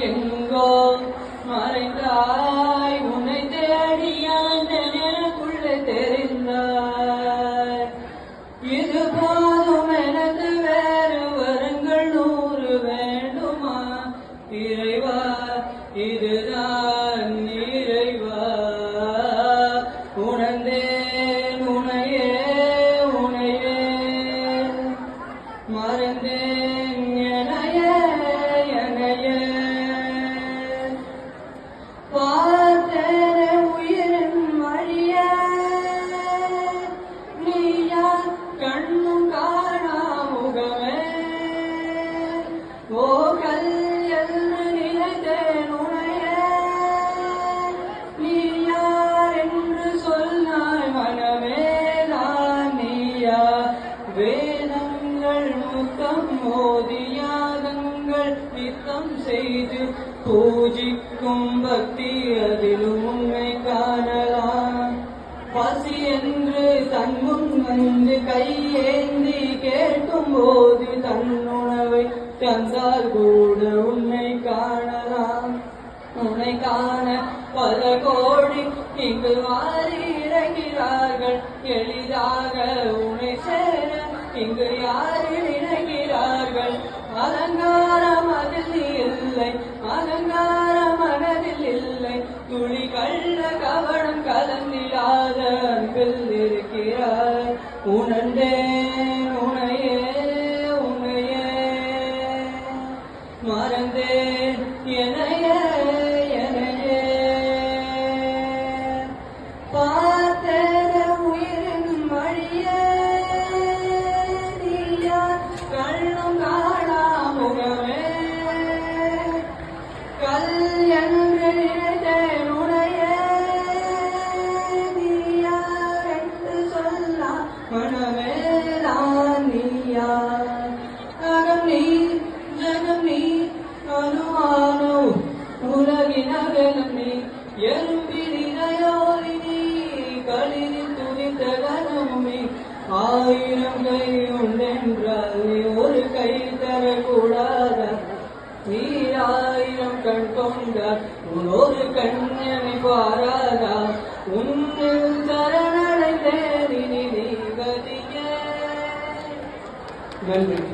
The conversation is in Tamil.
எங்கோ மறைந்தாய் உன்னை தேடியான் எனக்குள்ள தெரிந்தாய். இது போதும் எனது வேறு வரங்கள் 100 வேண்டுமா இறைவா, இதுதான் இறைவா. உணர்ந்தேன் உனையே உனையே, மறந்தேன் எனையே எனையே. பார்த்தேனே உயிரின் வழிய, நீயா கண்ணும் காணா முகமே. ஓ கல் என்று நினைத்தேன் உனையே, நீ யார் என்று சொன்னாய் மனமே. நான் நீயா வேதங்கள் முத்தம் மோதியாதங்கள் நித்தம் செய்து பூஜிக்கும் பக்தி அதிலும் உண்மை காணலாம். பசி என்று தன் முன் வந்து கையேந்தி கேட்கும் போது தன் உணவை தந்தால் கூட உன்னை காணலாம். உன்னை காண பல கோடி இங்கு மாறி இறங்கிறார்கள். எளிதாக உன்னை சேர இங்கு யாரில் இணைகிறார்கள். அலங்காரம் அதில் இல்லை, அலங்காரம் மனதில் இல்லை. துளி கள்ள கவனம் கலந்திடாத அன்பில் இருக்கிறாய். உணர்ந்தேன் உனையே உனையே, மறந்தேன் எனையே எனையே. பார்த்தேன உயிரின் வழியே, நீயா கண்ணும் காணா முகமே. கல் என்று நினைத்தேன் உனையே, நீயா என்று சொல்லா மனமே. நான் நீயா, அகம் நீ ஜகம் நீ, அனுமானோ உலகினகலம் நீ. எறும்பினிலையோரி நீ, களிரில் துதித்த கனமுமே. 1000 கை உண்டென்றால் நீ ஒரு கை தரக்கூடாதா? நீராயிரம் கண் கொண்டால் உன் ஒரு கண்ணனை பாராதா? உன்னில் சரணடைந்தேன் இனி நீ கதியே. நன்றி.